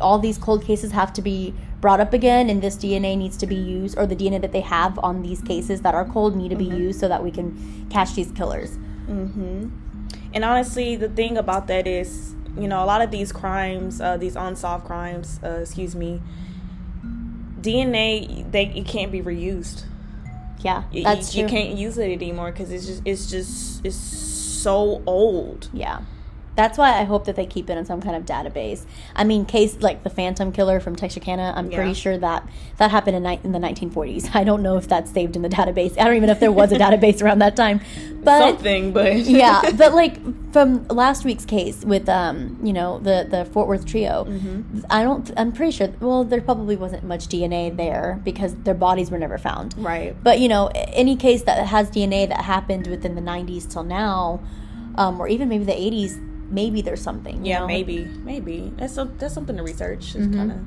Speaker 2: all these cold cases have to be brought up again, and this DNA needs to be used, or the DNA that they have on these cases that are cold need to be used so that we can catch these killers.
Speaker 1: And honestly, the thing about that is, a lot of these crimes, these unsolved crimes, DNA, it can't be reused.
Speaker 2: That's true.
Speaker 1: You can't use it anymore because it's so old.
Speaker 2: That's why I hope that they keep it in some kind of database. I mean, case like the Phantom Killer from Texarkana, I'm pretty sure that happened in the 1940s. I don't know if that's saved in the database. I don't even know if there was a database around that time. But
Speaker 1: something, but
Speaker 2: but like from last week's case with the Fort Worth trio, I'm pretty sure. Well, there probably wasn't much DNA there because their bodies were never found. But any case that has DNA that happened within the 90s till now, or even maybe the 80s. Maybe there's something.
Speaker 1: Maybe. That's something to research. Sgt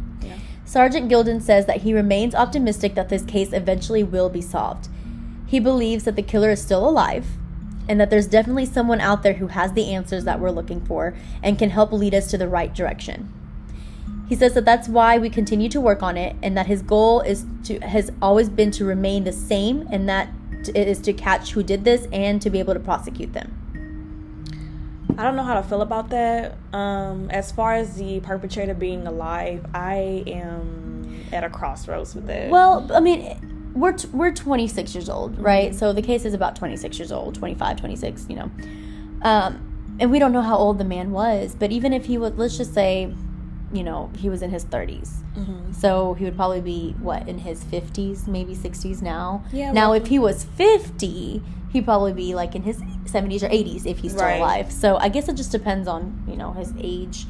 Speaker 2: Gildan says that he remains optimistic that this case eventually will be solved. He believes that the killer is still alive, and that there's definitely someone out there who has the answers that we're looking for and can help lead us to the right direction. He says that that's why we continue to work on it, and that his goal has always been to remain the same, and that it is to catch who did this and to be able to prosecute them.
Speaker 1: I don't know how to feel about that. As far as the perpetrator being alive, I am at a crossroads with that.
Speaker 2: Well, I mean, we're 26 years old, right? So the case is about 26 years old, 25, 26, and we don't know how old the man was. But even if he was, let's just say, he was in his 30s. So he would probably be, in his 50s, maybe 60s now. Now, if he was 50, he'd probably be like in his 70s or 80s if he's still alive. So I guess it just depends on, his age.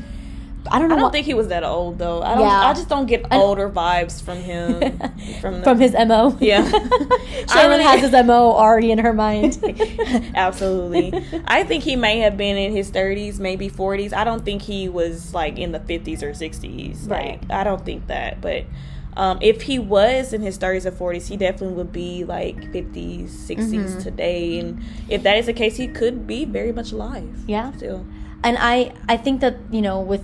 Speaker 2: I don't know.
Speaker 1: I don't think he was that old though. I just don't get older vibes from him.
Speaker 2: From his MO. Sherman has his MO already in her mind.
Speaker 1: Absolutely. I think he may have been in his 30s, maybe 40s. I don't think he was like in the 50s or 60s. I don't think that. But if he was in his 30s or 40s, he definitely would be like 50s, 60s today. And if that is the case, he could be very much alive. Still.
Speaker 2: And I think that, with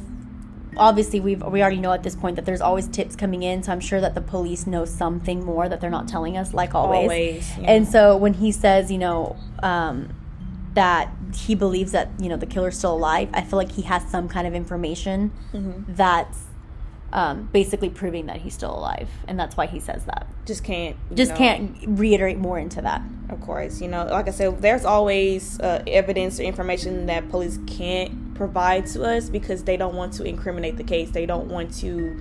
Speaker 2: obviously we already know at this point that there's always tips coming in, so I'm sure that the police know something more that they're not telling us, like always. And so when he says that he believes that the killer's still alive, I feel like he has some kind of information that's basically proving that he's still alive, and that's why he says that. Can't reiterate more into that.
Speaker 1: Of course, like I said, there's always evidence or information that police can't provide to us because they don't want to incriminate the case. They don't want to,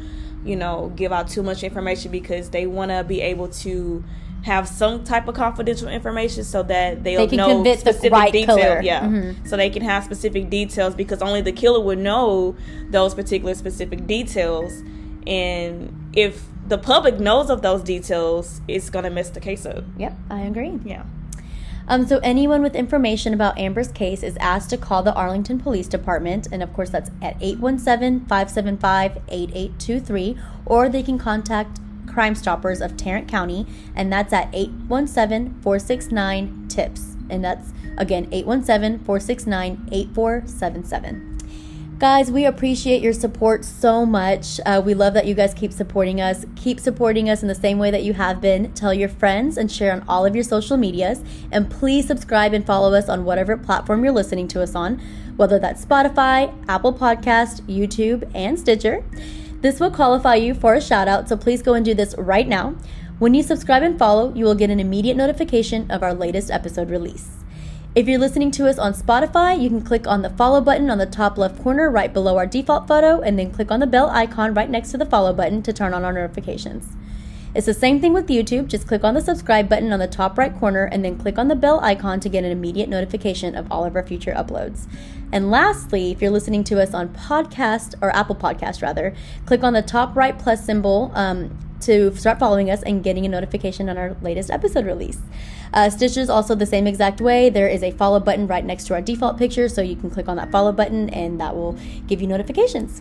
Speaker 1: give out too much information because they want to be able to have some type of confidential information so that they can know specific the right details. Killer. So they can have specific details because only the killer would know those particular specific details. And if the public knows of those details, it's going to mess the case up.
Speaker 2: Yep, I agree. So anyone with information about Amber's case is asked to call the Arlington Police Department, and of course that's at 817-575-8823, or they can contact Crime Stoppers of Tarrant County, and that's at 817-469-TIPS. And that's, again, 817-469-8477. Guys, we appreciate your support so much. We love that you guys keep supporting us. Keep supporting us in the same way that you have been. Tell your friends and share on all of your social medias. And please subscribe and follow us on whatever platform you're listening to us on, whether that's Spotify, Apple Podcast, YouTube, and Stitcher. This will qualify you for a shout out, so please go and do this right now. When you subscribe and follow, you will get an immediate notification of our latest episode release. If you're listening to us on Spotify, you can click on the follow button on the top left corner right below our default photo, and then click on the bell icon right next to the follow button to turn on our notifications. It's the same thing with YouTube. Just click on the subscribe button on the top right corner and then click on the bell icon to get an immediate notification of all of our future uploads. And lastly, if you're listening to us on podcast, or Apple Podcast rather, click on the top right plus symbol to start following us and getting a notification on our latest episode release. Stitcher is also the same exact way. There is a follow button right next to our default picture, so you can click on that follow button and that will give you notifications.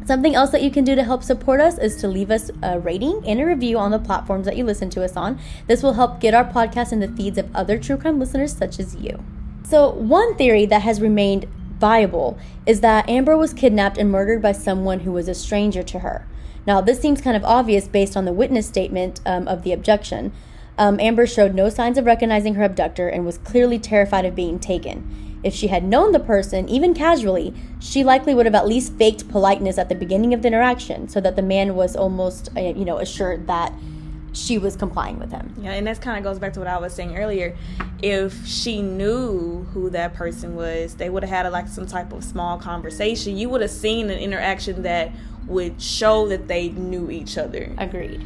Speaker 2: Something else that you can do to help support us is to leave us a rating and a review on the platforms that you listen to us on. This will help get our podcast in the feeds of other true crime listeners such as you. So one theory that has remained viable is that Amber was kidnapped and murdered by someone who was a stranger to her. Now, this seems kind of obvious based on the witness statement of the abduction. Amber showed no signs of recognizing her abductor and was clearly terrified of being taken. If she had known the person, even casually, she likely would have at least faked politeness at the beginning of the interaction so that the man was almost, assured that she was complying with him.
Speaker 1: Yeah, and that kind of goes back to what I was saying earlier. If she knew who that person was, they would have had like some type of small conversation. You would have seen an interaction that would show that they knew each other.
Speaker 2: Agreed.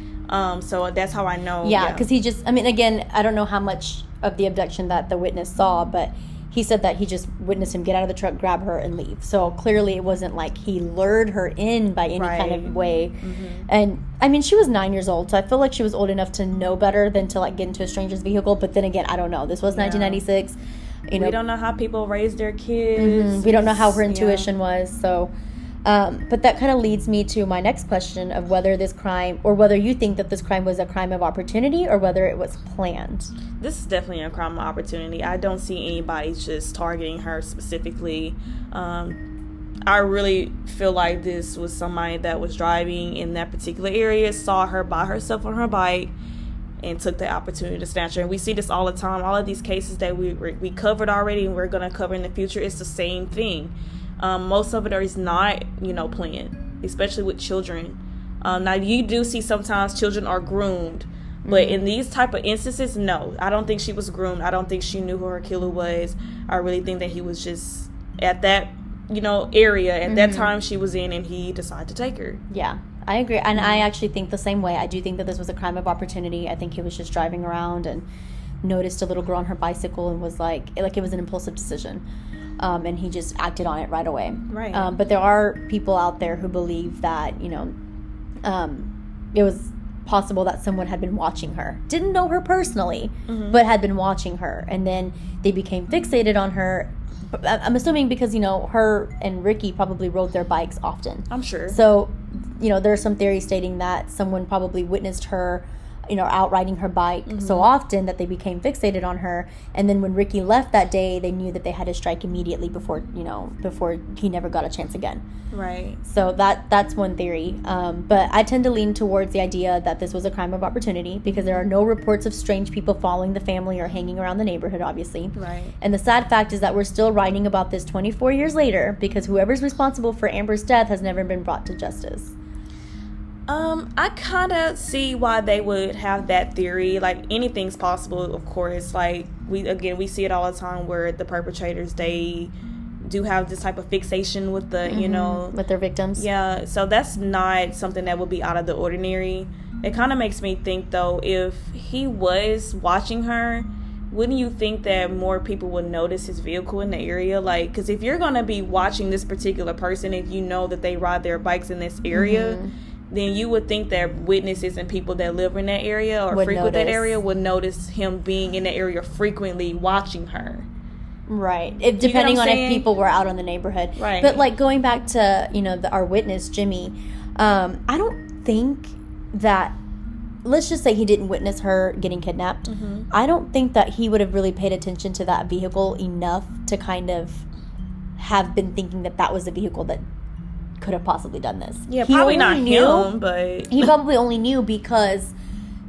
Speaker 1: So that's how I know.
Speaker 2: Yeah, because he just, again, I don't know how much of the abduction that the witness saw, but he said that he just witnessed him get out of the truck, grab her, and leave. So clearly it wasn't like he lured her in by any kind of way. Mm-hmm. And, she was 9 years old, so I feel like she was old enough to know better than to, get into a stranger's vehicle. But then again, I don't know. This was 1996.
Speaker 1: We don't know how people raise their kids.
Speaker 2: Mm-hmm. We don't know how her intuition was, so... but that kind of leads me to my next question of whether this crime, or whether you think that this crime was a crime of opportunity or whether it was planned.
Speaker 1: This is definitely a crime of opportunity. I don't see anybody just targeting her specifically. I really feel like this was somebody that was driving in that particular area, saw her by herself on her bike, and took the opportunity to snatch her. And we see this all the time. All of these cases that we covered already and we're going to cover in the future, it's the same thing. Most of it is not, planned, especially with children. Now, you do see sometimes children are groomed, but in these type of instances, no. I don't think she was groomed. I don't think she knew who her killer was. I really think that he was just at that, area at that time she was in, and he decided to take her.
Speaker 2: Yeah, I agree. And I actually think the same way. I do think that this was a crime of opportunity. I think he was just driving around and noticed a little girl on her bicycle and was like it was an impulsive decision. And he just acted on it right away.
Speaker 1: Right.
Speaker 2: But there are people out there who believe that, it was possible that someone had been watching her. Didn't know her personally, but had been watching her. And then they became fixated on her. I'm assuming because, her and Ricky probably rode their bikes often.
Speaker 1: I'm sure.
Speaker 2: So, there are some theories stating that someone probably witnessed her out riding her bike so often that they became fixated on her. And then when Ricky left that day, they knew that they had to strike immediately before he never got a chance again.
Speaker 1: Right.
Speaker 2: So that's one theory. But I tend to lean towards the idea that this was a crime of opportunity because there are no reports of strange people following the family or hanging around the neighborhood, obviously.
Speaker 1: Right.
Speaker 2: And the sad fact is that we're still writing about this 24 years later because whoever's responsible for Amber's death has never been brought to justice.
Speaker 1: I kind of see why they would have that theory. Like, anything's possible, of course. Like, we see it all the time where the perpetrators, they do have this type of fixation with the,
Speaker 2: with their victims.
Speaker 1: Yeah, so that's not something that would be out of the ordinary. It kind of makes me think, though, if he was watching her, wouldn't you think that more people would notice his vehicle in the area? Like, because if you're going to be watching this particular person, if you know that they ride their bikes in this area, then you would think that witnesses and people that live in that area or frequent that area would notice him being in the area frequently watching her.
Speaker 2: Right. Depending on if people were out in the neighborhood.
Speaker 1: Right.
Speaker 2: But, going back to, our witness, Jimmy, I don't think that let's just say he didn't witness her getting kidnapped. I don't think that he would have really paid attention to that vehicle enough to kind of have been thinking that that was the vehicle that could have possibly done this.
Speaker 1: Yeah, probably not him, but...
Speaker 2: He probably only knew because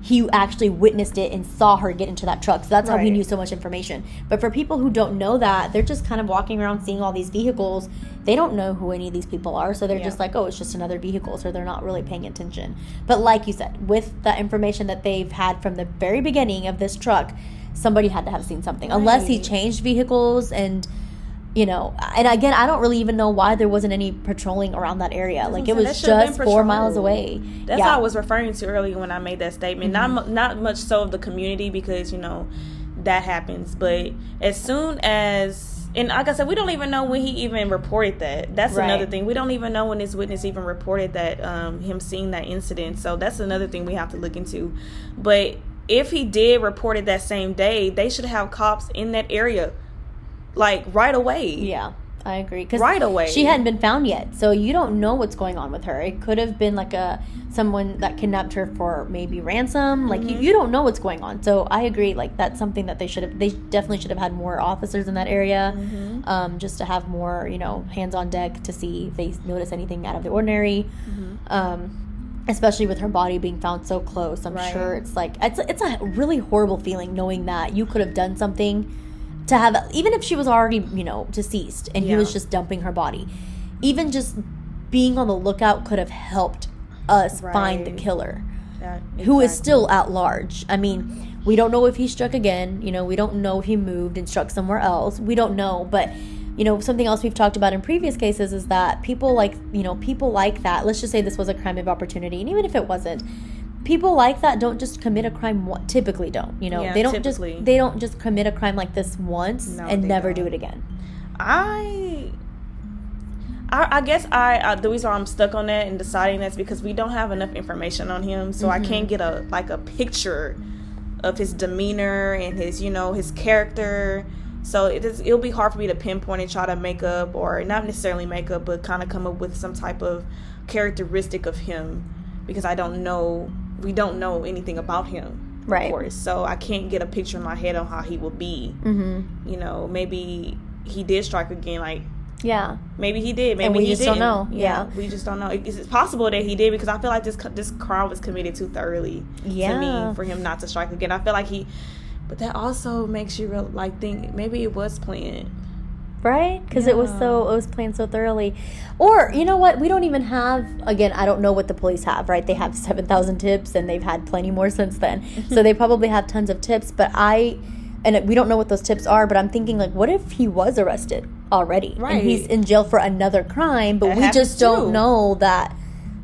Speaker 2: he actually witnessed it and saw her get into that truck. So that's how he knew so much information. But for people who don't know that, they're just kind of walking around seeing all these vehicles. They don't know who any of these people are. So they're just like, oh, it's just another vehicle. So they're not really paying attention. But like you said, with the information that they've had from the very beginning of this truck, somebody had to have seen something. Unless he changed vehicles and... You know, and again, I don't really even know why there wasn't any patrolling around that area. Like, it was just 4 miles away.
Speaker 1: That's what I was referring to earlier when I made that statement. Not much so of the community because, you know, that happens. But as soon as, and like I said, we don't even know when he even reported that. That's another thing. We don't even know when this witness even reported that, him seeing that incident. So that's another thing we have to look into. But if he did report it that same day, they should have cops in that area. Like, right away.
Speaker 2: Yeah, I agree. 'Cause
Speaker 1: right away.
Speaker 2: She hadn't been found yet, so you don't know what's going on with her. It could have been, like, someone that kidnapped her for maybe ransom. Like, you don't know what's going on. So, I agree. Like, that's something that they definitely should have had more officers in that area. Just to have more, you know, hands on deck to see if they notice anything out of the ordinary. Especially with her body being found so close. I'm sure it's, like, it's a really horrible feeling knowing that you could have done something to have, even if she was already, you know, deceased and he was just dumping her body, even just being on the lookout could have helped us find the killer, who is still at large. I mean, we don't know if he struck again, you know, we don't know if he moved and struck somewhere else, we don't know. But, you know, something else we've talked about in previous cases is that people like that, let's just say this was a crime of opportunity, and even if it wasn't, people like that don't just commit a crime. Typically, don't, you know, they don't just commit a crime like this once and never do it again.
Speaker 1: I guess the reason why I'm stuck on that and deciding that's because we don't have enough information on him, so I can't get a picture of his demeanor and his, you know, his character. So it'll be hard for me to pinpoint and try to make up, or not necessarily make up, but kind of come up with some type of characteristic of him, because we don't know anything about him, of course. So I can't get a picture in my head on how he will be. You know, maybe he did strike again, like, maybe he did, maybe
Speaker 2: we just don't know.
Speaker 1: We just don't know. It's possible that he did, because I feel like this crime was committed too thoroughly to me for him not to strike again. I feel like but that also makes you think maybe it was planned.
Speaker 2: Right? Because it was planned so thoroughly. Or, you know what? We don't even have, again, I don't know what the police have, right? They have 7,000 tips, and they've had plenty more since then. So they probably have tons of tips, and we don't know what those tips are, but I'm thinking, like, what if he was arrested already? Right. And he's in jail for another crime, but we just don't know that,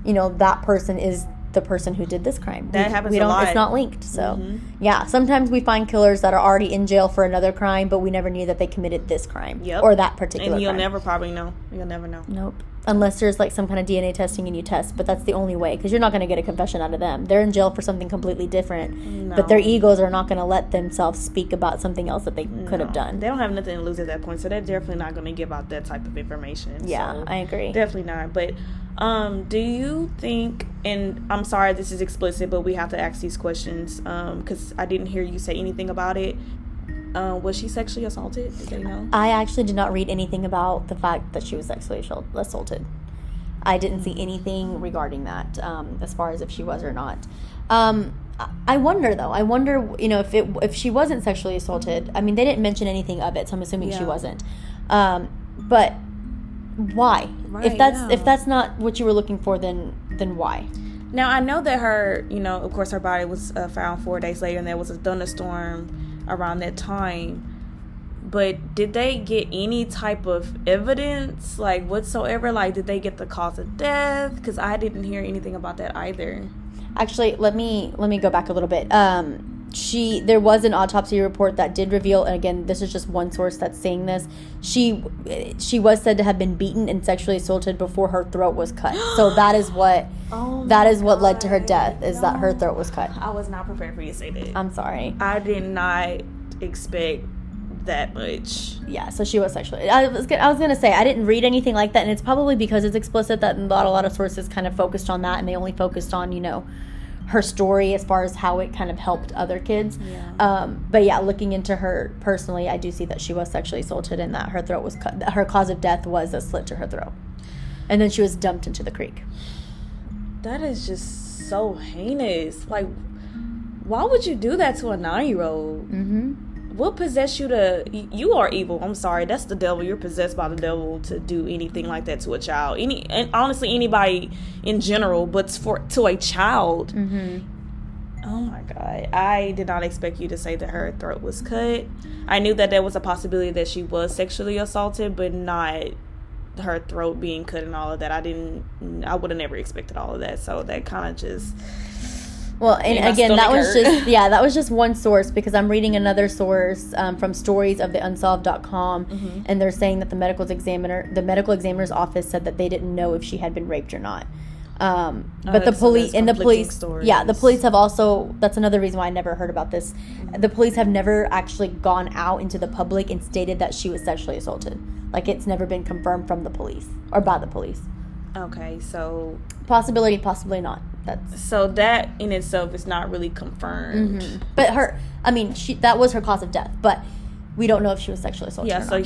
Speaker 2: you know, that person is the person who did this crime.
Speaker 1: That happens a lot.
Speaker 2: It's not linked. So, sometimes we find killers that are already in jail for another crime, but we never knew that they committed this crime or that particular crime.
Speaker 1: And you'll never probably know. You'll never know.
Speaker 2: Nope. Unless there's, like, some kind of DNA testing and you test, but that's the only way, because you're not going to get a confession out of them. They're in jail for something completely different, but their egos are not going to let themselves speak about something else that they could have done.
Speaker 1: They don't have nothing to lose at that point, so they're definitely not going to give out that type of information.
Speaker 2: Yeah,
Speaker 1: so
Speaker 2: I agree.
Speaker 1: Definitely not. But do you think, and I'm sorry this is explicit, but we have to ask these questions because I didn't hear you say anything about it. Was she sexually assaulted? Did they know?
Speaker 2: I actually did not read anything about the fact that she was sexually assaulted. I didn't see anything regarding that, as far as if she was or not. I wonder, though. You know, if she wasn't sexually assaulted. I mean, they didn't mention anything of it, so I'm assuming she wasn't. But why? Right, if that's not what you were looking for, then why?
Speaker 1: Now, I know that her, you know, of course, her body was found 4 days later, and there was a thunderstorm around that time. But did they get any type of evidence, like, whatsoever? Like, did they get the cause of death? Because I didn't hear anything about that either.
Speaker 2: Actually, let me go back a little bit. There was an autopsy report that did reveal, and again, this is just one source that's saying this. She was said to have been beaten and sexually assaulted before her throat was cut. So that is what led to her death, is that her throat was cut.
Speaker 1: I was not prepared for you to say that.
Speaker 2: I'm sorry.
Speaker 1: I did not expect that much.
Speaker 2: Yeah, so she was sexually. I was gonna say I didn't read anything like that, and it's probably because it's explicit that not a lot of sources kind of focused on that, and they only focused on, you know, her story as far as how it kind of helped other kids.
Speaker 1: Yeah.
Speaker 2: But yeah, looking into her personally, I do see that she was sexually assaulted and that her throat was cut. Her cause of death was a slit to her throat. And then she was dumped into the creek.
Speaker 1: That is just so heinous. Like, why would you do that to a 9-year-old?
Speaker 2: Mm-hmm.
Speaker 1: What possessed you to... You are evil. I'm sorry. That's the devil. You're possessed by the devil to do anything like that to a child. And honestly, anybody in general, but to a child.
Speaker 2: Mm-hmm.
Speaker 1: Oh, my God. I did not expect you to say that her throat was cut. I knew that there was a possibility that she was sexually assaulted, but not her throat being cut and all of that. I would have never expected all of that. So that kind of just...
Speaker 2: Well, and again, that was just one source, because I'm reading another source from stories of the unsolved.com,
Speaker 1: Mm-hmm.
Speaker 2: and they're saying that the medical examiner's office said that they didn't know if she had been raped or not. But the police the police have also, that's another reason why I never heard about this.
Speaker 1: Mm-hmm.
Speaker 2: The police have never actually gone out into the public and stated that she was sexually assaulted. Like, it's never been confirmed from the police or by the police.
Speaker 1: Okay, so...
Speaker 2: Possibility, possibly not.
Speaker 1: So that in itself is not really confirmed.
Speaker 2: Mm-hmm. But that was her cause of death, but we don't know if she was sexually assaulted.
Speaker 1: Yeah, so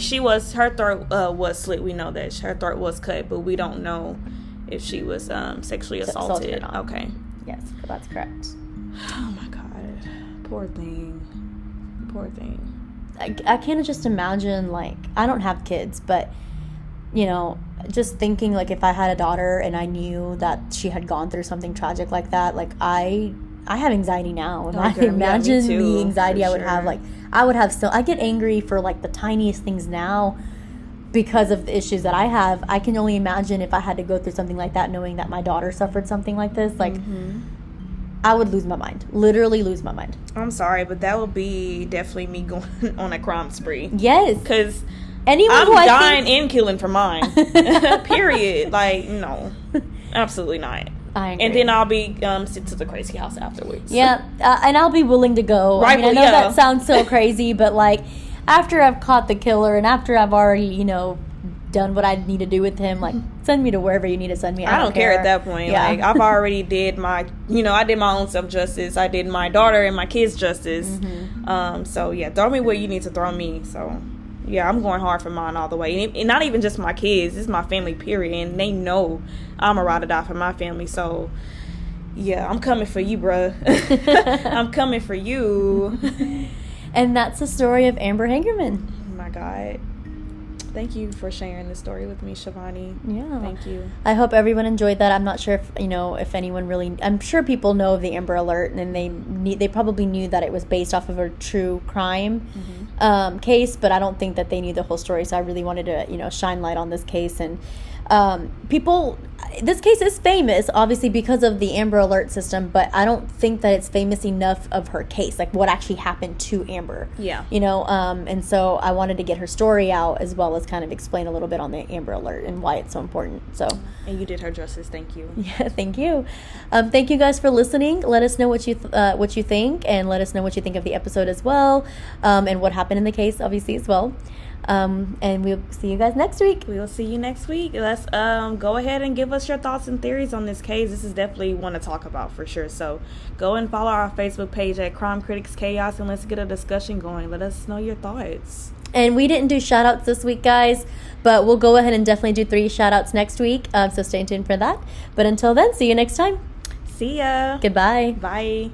Speaker 1: her throat was slit. We know that her throat was cut, but we don't know if she was sexually assaulted.
Speaker 2: Or not.
Speaker 1: Okay.
Speaker 2: Yes, that's correct.
Speaker 1: Oh my God. Poor thing.
Speaker 2: I can't just imagine, like, I don't have kids, but, you know, just thinking, like, if I had a daughter and I knew that she had gone through something tragic like that, like, I have anxiety now, and I imagine the anxiety I would have. Like, I get angry for, like, the tiniest things now because of the issues that I have. I can only imagine if I had to go through something like that, knowing that my daughter suffered something like this. Like, I would lose my mind. Literally lose my mind. I'm
Speaker 1: sorry, but that would be definitely me going on a crime spree.
Speaker 2: Yes.
Speaker 1: Because...
Speaker 2: Anyone
Speaker 1: I'm dying and killing for mine. Period. Like, no. Absolutely not.
Speaker 2: I agree.
Speaker 1: And then I'll be sent to the crazy house afterwards.
Speaker 2: Yeah, and I'll be willing to go. I know that sounds so crazy, but, like, after I've caught the killer and after I've already, you know, done what I need to do with him, like, send me to wherever you need to send me.
Speaker 1: I don't care at that point. Yeah. Like, I've already did my, I did my own self-justice. I did my daughter and my kids' justice. Mm-hmm. So, yeah, throw me where you need to throw me. So... Yeah, I'm going hard for mine all the way. And not even just my kids. It's my family, period. And they know I'm a ride or die for my family. So, yeah, I'm coming for you, bruh. I'm coming for you.
Speaker 2: And that's the story of Amber Hagerman.
Speaker 1: Oh, my God. Thank you for sharing this story with me, Shivani.
Speaker 2: Yeah.
Speaker 1: Thank you.
Speaker 2: I hope everyone enjoyed that. I'm not sure if anyone really... I'm sure people know of the Amber Alert, and they probably knew that it was based off of a true crime case, but I don't think that they knew the whole story, so I really wanted to, shine light on this case. And this case is famous, obviously, because of the Amber Alert system, but I don't think that it's famous enough of her case, like what actually happened to Amber.
Speaker 1: Yeah.
Speaker 2: And so I wanted to get her story out, as well as kind of explain a little bit on the Amber Alert and why it's so important. So.
Speaker 1: And you did her justice. Thank you.
Speaker 2: Yeah, thank you. Thank you guys for listening. Let us know what you think, and let us know what you think of the episode as well, and what happened in the case, obviously, as well. And we'll see you guys next week.
Speaker 1: We will see you next week. Let's go ahead and give us your thoughts and theories on this case. This is definitely one to talk about for sure. So go and follow our Facebook page at Crime Critics Chaos, and let's get a discussion going. Let us know your thoughts.
Speaker 2: And we didn't do shout outs this week, guys, but we'll go ahead and definitely do 3 shout outs next week. So stay tuned for that. But until then, see you next time.
Speaker 1: See ya.
Speaker 2: Goodbye.
Speaker 1: Bye.